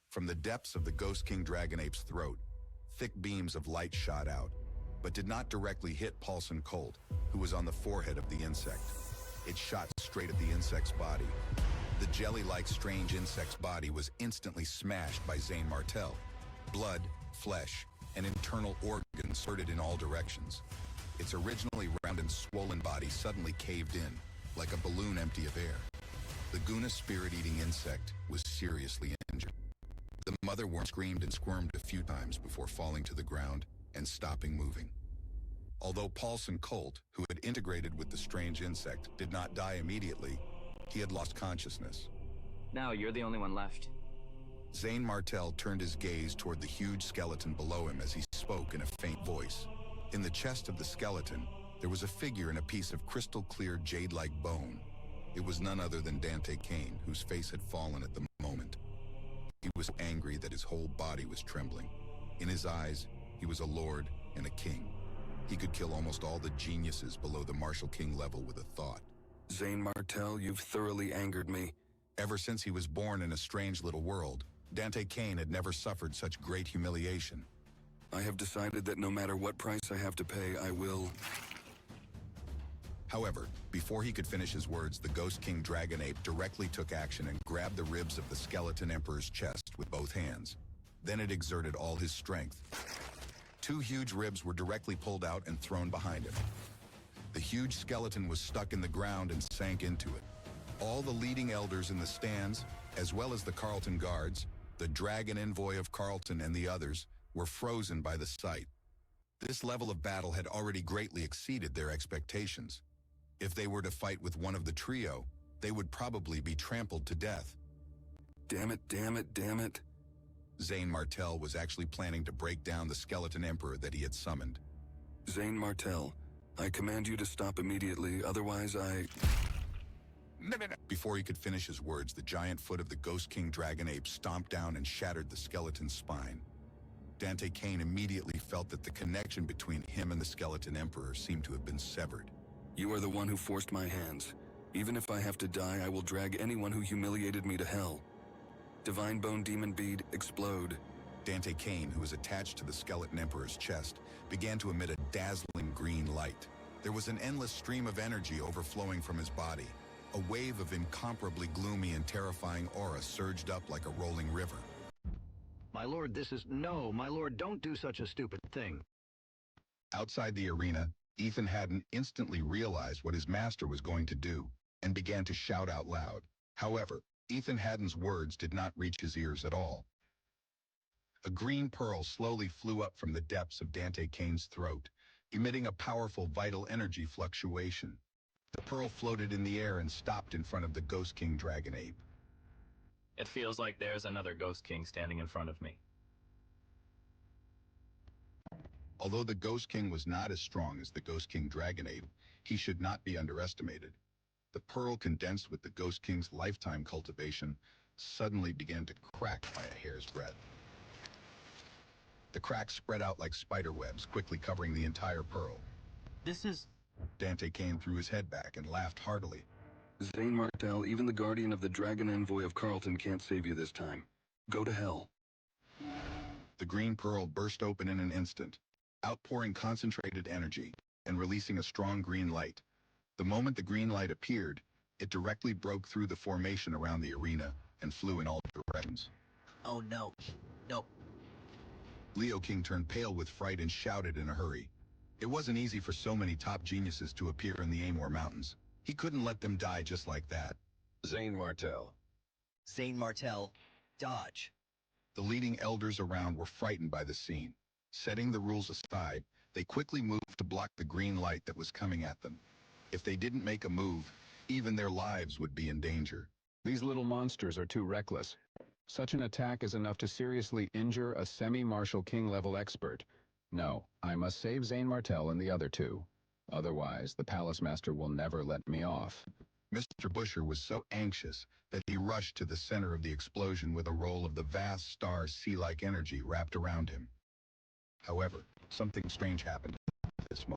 From the depths of the Ghost King Dragonape's throat, thick beams of light shot out, but did not directly hit Paulson Colt, who was on the forehead of the insect. It shot straight at the insect's body. The jelly-like strange insect's body was instantly smashed by Zane Martel. Blood, flesh, and internal organs spurted in all directions. Its originally round and swollen body suddenly caved in, like a balloon empty of air. The Guna spirit-eating insect was seriously injured. The mother worm screamed and squirmed a few times before falling to the ground and stopping moving. Although Paulson Colt, who had integrated with the strange insect, did not die immediately, he had lost consciousness. Now you're the only one left. Zane Martel turned his gaze toward the huge skeleton below him as he spoke in a faint voice. In the chest of the skeleton, there was a figure in a piece of crystal-clear jade-like bone. It was none other than Dante Kane, whose face had fallen at the moment. He was so angry that his whole body was trembling. In his eyes, he was a lord and a king. He could kill almost all the geniuses below the Martial King level with a thought. Zane Martel, you've thoroughly angered me. Ever since he was born in a strange little world, Dante Kane had never suffered such great humiliation. I have decided that no matter what price I have to pay, I will... However, before he could finish his words, the Ghost King Dragonape directly took action and grabbed the ribs of the Skeleton Emperor's chest with both hands. Then it exerted all his strength. Two huge ribs were directly pulled out and thrown behind him. The huge skeleton was stuck in the ground and sank into it. All the leading elders in the stands, as well as the Carlton guards, the dragon envoy of Carlton and the others, were frozen by the sight. This level of battle had already greatly exceeded their expectations. If they were to fight with one of the trio, they would probably be trampled to death. Damn it, damn it, damn it. Zane Martel was actually planning to break down the Skeleton Emperor that he had summoned. Zane Martel, I command you to stop immediately, otherwise I... Before he could finish his words, the giant foot of the Ghost King Dragonape stomped down and shattered the skeleton's spine. Dante Kane immediately felt that the connection between him and the Skeleton Emperor seemed to have been severed. You are the one who forced my hands. Even if I have to die, I will drag anyone who humiliated me to hell. Divine Bone Demon Bead, explode. Dante Kane, who was attached to the Skeleton Emperor's chest, began to emit a dazzling green light. There was an endless stream of energy overflowing from his body. A wave of incomparably gloomy and terrifying aura surged up like a rolling river. My lord, No, my lord, don't do such a stupid thing. Outside the arena, Ethan Haddon instantly realized what his master was going to do and began to shout out loud. However, Ethan Haddon's words did not reach his ears at all. A green pearl slowly flew up from the depths of Dante Kane's throat, emitting a powerful vital energy fluctuation. The pearl floated in the air and stopped in front of the Ghost King Dragonape. It feels like there's another Ghost King standing in front of me. Although the Ghost King was not as strong as the Ghost King Dragonape, he should not be underestimated. The pearl, condensed with the Ghost King's lifetime cultivation, suddenly began to crack by a hair's breadth. The cracks spread out like spider webs, quickly covering the entire pearl. This is... Dante Kane threw his head back and laughed heartily. Zane Martel, even the guardian of the Dragon Envoy of Carlton can't save you this time. Go to hell. The green pearl burst open in an instant, outpouring concentrated energy and releasing a strong green light. The moment the green light appeared, it directly broke through the formation around the arena and flew in all directions. Oh no. No. Leo King turned pale with fright and shouted in a hurry. It wasn't easy for so many top geniuses to appear in the Amor Mountains. He couldn't let them die just like that. Zane Martel. Zane Martel, dodge. The leading elders around were frightened by the scene. Setting the rules aside, they quickly moved to block the green light that was coming at them. If they didn't make a move, even their lives would be in danger. These little monsters are too reckless. Such an attack is enough to seriously injure a semi-Martial King level expert. No, I must save Zane Martel and the other two. Otherwise, the Palace Master will never let me off. Mr. Busher was so anxious that he rushed to the center of the explosion with a roll of the vast star sea-like energy wrapped around him. However, something strange happened at this moment.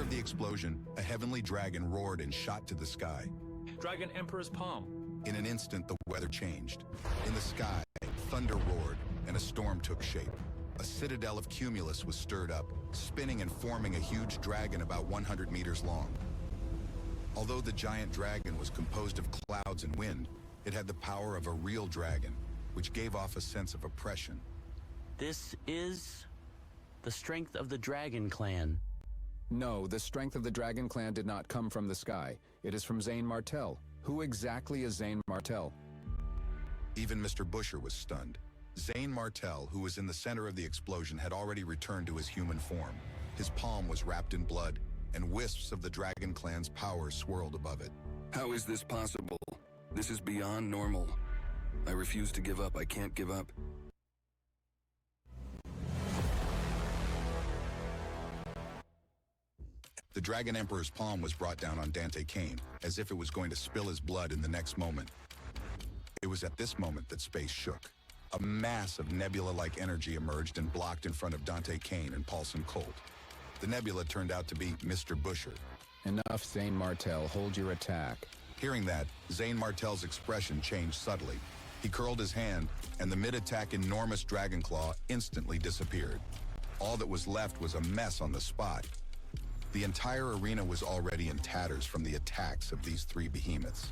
of the explosion, a heavenly dragon roared and shot to the sky. Dragon Emperor's palm. In an instant, the weather changed. In the sky, thunder roared, and a storm took shape. A citadel of cumulus was stirred up, spinning and forming a huge dragon about 100 meters long. Although the giant dragon was composed of clouds and wind, it had the power of a real dragon, which gave off a sense of oppression. This is the strength of the Dragon Clan. No, the strength of the Dragon Clan did not come from the sky. It is from Zane Martell. Who exactly is Zane Martell? Even Mr. Busher was stunned. Zane Martell, who was in the center of the explosion, had already returned to his human form. His palm was wrapped in blood, and wisps of the Dragon Clan's power swirled above it. How is this possible? This is beyond normal. I refuse to give up. I can't give up. The Dragon Emperor's palm was brought down on Dante Kane, as if it was going to spill his blood in the next moment. It was at this moment that space shook. A mass of nebula-like energy emerged and blocked in front of Dante Kane and Paulson Colt. The nebula turned out to be Mr. Busher. Enough, Zane Martell. Hold your attack. Hearing that, Zane Martell's expression changed subtly. He curled his hand, and the mid-attack enormous dragon claw instantly disappeared. All that was left was a mess on the spot. The entire arena was already in tatters from the attacks of these three behemoths.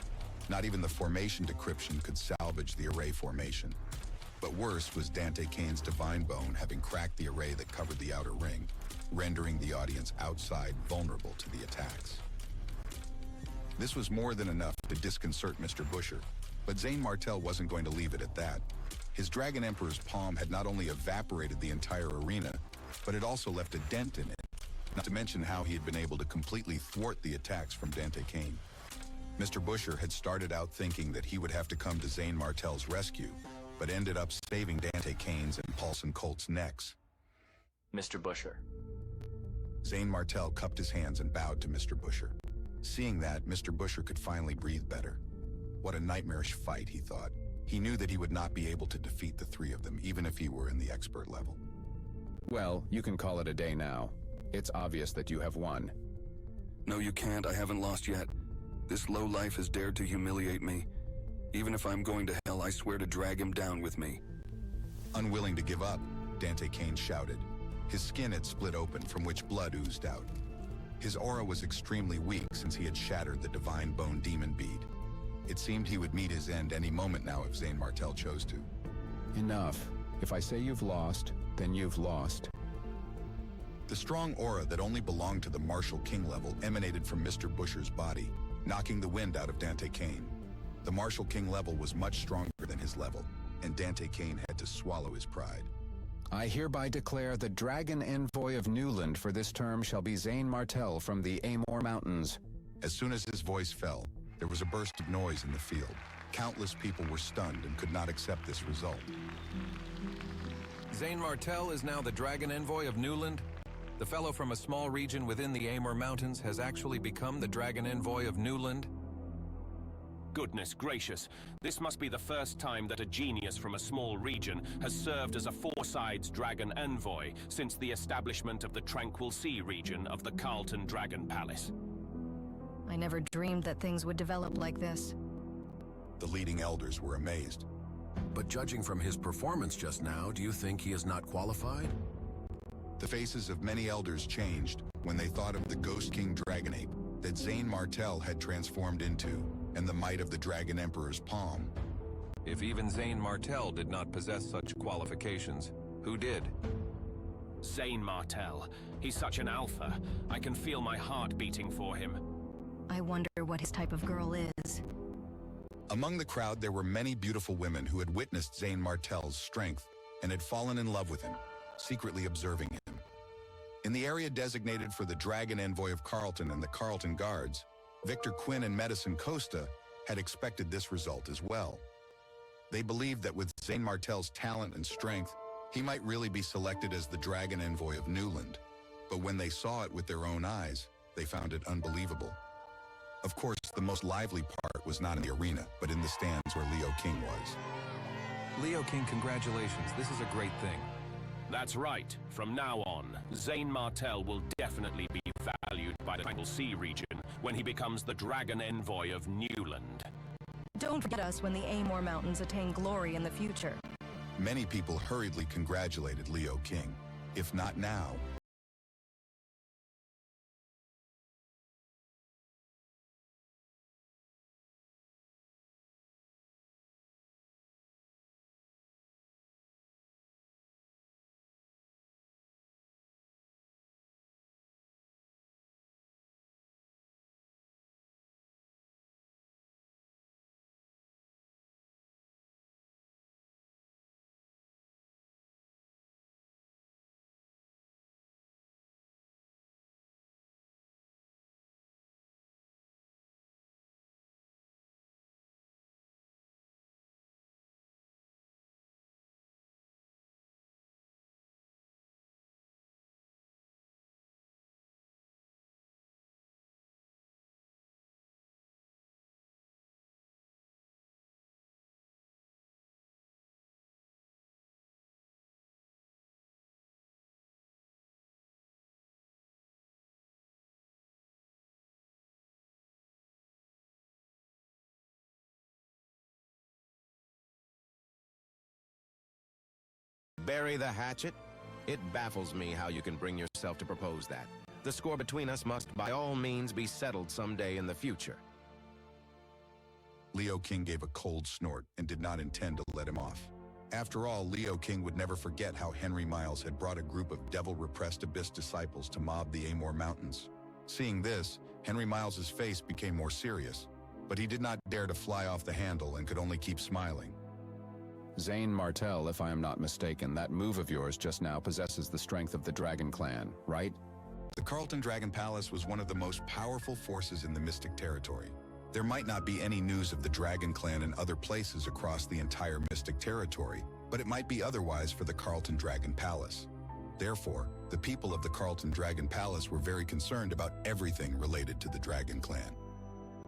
Not even the formation decryption could salvage the array formation. But worse was Dante Kane's divine bone having cracked the array that covered the outer ring, rendering the audience outside vulnerable to the attacks. This was more than enough to disconcert Mr. Busher, but Zane Martell wasn't going to leave it at that. His Dragon Emperor's palm had not only evaporated the entire arena, but it also left a dent in it, not to mention how he had been able to completely thwart the attacks from Dante Kane. Mr. Busher had started out thinking that he would have to come to Zane Martell's rescue, but ended up saving Dante Kane's and Paulson Colt's necks. Mr. Busher. Zane Martell cupped his hands and bowed to Mr. Busher. Seeing that, Mr. Busher could finally breathe better. What a nightmarish fight, he thought. He knew that he would not be able to defeat the three of them, even if he were in the expert level. Well, you can call it a day now. It's obvious that you have won. No, you can't. I haven't lost yet. This lowlife has dared to humiliate me. Even if I'm going to hell, I swear to drag him down with me. Unwilling to give up, Dante Kane shouted. His skin had split open, from which blood oozed out. His aura was extremely weak since he had shattered the divine bone demon bead. It seemed he would meet his end any moment now if Zane Martell chose to. Enough. If I say you've lost, then you've lost. The strong aura that only belonged to the Marshal King level emanated from Mr. Busher's body, knocking the wind out of Dante Kane. The Marshal King level was much stronger than his level, and Dante Kane had to swallow his pride. I hereby declare the Dragon Envoy of Newland for this term shall be Zane Martell from the Amor Mountains. As soon as his voice fell, there was a burst of noise in the field. Countless people were stunned and could not accept this result. Zane Martell is now the Dragon Envoy of Newland. The fellow from a small region within the Amor Mountains has actually become the Dragon Envoy of Newland. Goodness gracious, this must be the first time that a genius from a small region has served as a Four-Sides Dragon Envoy since the establishment of the Tranquil Sea region of the Carlton Dragon Palace. I never dreamed that things would develop like this. The leading elders were amazed. But judging from his performance just now, do you think he is not qualified? The faces of many elders changed when they thought of the Ghost King Dragonape that Zane Martell had transformed into, and the might of the Dragon Emperor's palm. If even Zane Martell did not possess such qualifications, who did? Zane Martell. He's such an alpha. I can feel my heart beating for him. I wonder what his type of girl is. Among the crowd, there were many beautiful women who had witnessed Zane Martell's strength and had fallen in love with him, secretly observing him. In the area designated for the Dragon Envoy of Carlton and the Carlton Guards, Victor Quinn and Medicine Costa had expected this result as well. They believed that with Zane Martell's talent and strength, he might really be selected as the Dragon Envoy of Newland. But when they saw it with their own eyes, they found it unbelievable. Of course, the most lively part was not in the arena, but in the stands where Leo King was. Leo King, congratulations. This is a great thing. That's right. From now on, Zane Martell will definitely be valued by the Tranquil Sea region when he becomes the Dragon Envoy of Newland. Don't forget us when the Amor Mountains attain glory in the future. Many people hurriedly congratulated Leo King. If not now, Bury the hatchet? It baffles me how you can bring yourself to propose that. The score between us must by all means be settled someday in the future. Leo King gave a cold snort and did not intend to let him off. After all, Leo King would never forget how Henry Miles had brought a group of devil-repressed Abyss disciples to mob the Amor Mountains. Seeing this, Henry Miles's face became more serious, but he did not dare to fly off the handle and could only keep smiling. Zane Martell, if I am not mistaken, that move of yours just now possesses the strength of the Dragon Clan, right? The Carlton Dragon Palace was one of the most powerful forces in the Mystic Territory. There might not be any news of the Dragon Clan in other places across the entire Mystic Territory, but it might be otherwise for the Carlton Dragon Palace. Therefore, the people of the Carlton Dragon Palace were very concerned about everything related to the Dragon Clan.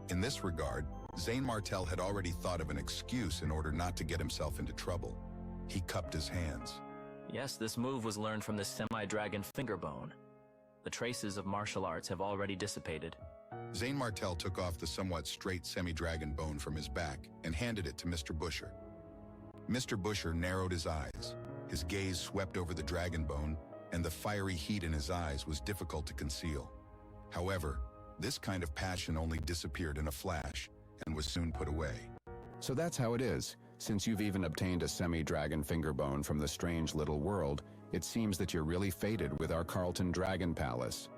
In this regard, Zane Martell had already thought of an excuse in order not to get himself into trouble. He cupped his hands. Yes, this move was learned from the semi-dragon fingerbone. The traces of martial arts have already dissipated. Zane Martell took off the somewhat straight semi-dragon bone from his back and handed it to Mr. Busher. Mr. Busher narrowed his eyes. His gaze swept over the dragon bone, and the fiery heat in his eyes was difficult to conceal. However, this kind of passion only disappeared in a flash and was soon put away. So that's how it is. Since you've even obtained a semi-dragon fingerbone from the strange little world, it seems that you're really fated with our Carlton Dragon Palace.